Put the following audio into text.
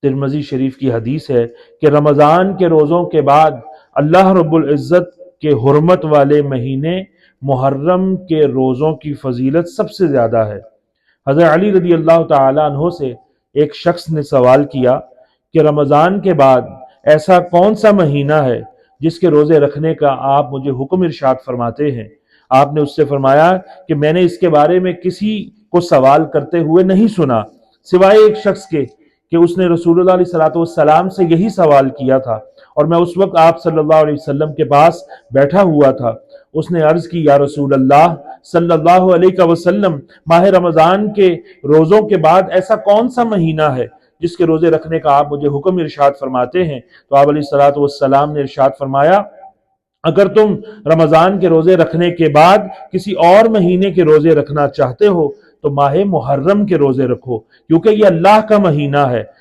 ترمذی شریف کی حدیث ہے کہ رمضان کے روزوں کے بعد اللہ رب العزت کے حرمت والے مہینے محرم کے روزوں کی فضیلت سب سے زیادہ ہے۔ حضرت علی رضی اللہ تعالیٰ عنہ سے ایک شخص نے سوال کیا کہ رمضان کے بعد ایسا کون سا مہینہ ہے جس کے روزے رکھنے کا آپ مجھے حکم ارشاد فرماتے ہیں؟ آپ نے اس سے فرمایا کہ میں نے اس کے بارے میں کسی کو سوال کرتے ہوئے نہیں سنا سوائے ایک شخص کے کہ اس نے رسول اللہ علیہ السلام سے یہی سوال کیا تھا، اور میں اس وقت آپ صلی اللہ علیہ وسلم کے پاس بیٹھا ہوا تھا۔ اس نے عرض کی، یا رسول اللہ صلی اللہ علیہ وسلم، ماہ رمضان کے روزوں کے بعد ایسا کون سا مہینہ ہے جس کے روزے رکھنے کا آپ مجھے حکم ارشاد فرماتے ہیں؟ تو آپ علیہ السلام نے ارشاد فرمایا، اگر تم رمضان کے روزے رکھنے کے بعد کسی اور مہینے کے روزے رکھنا چاہتے ہو تو ماہ محرم کے روزے رکھو، کیونکہ یہ اللہ کا مہینہ ہے۔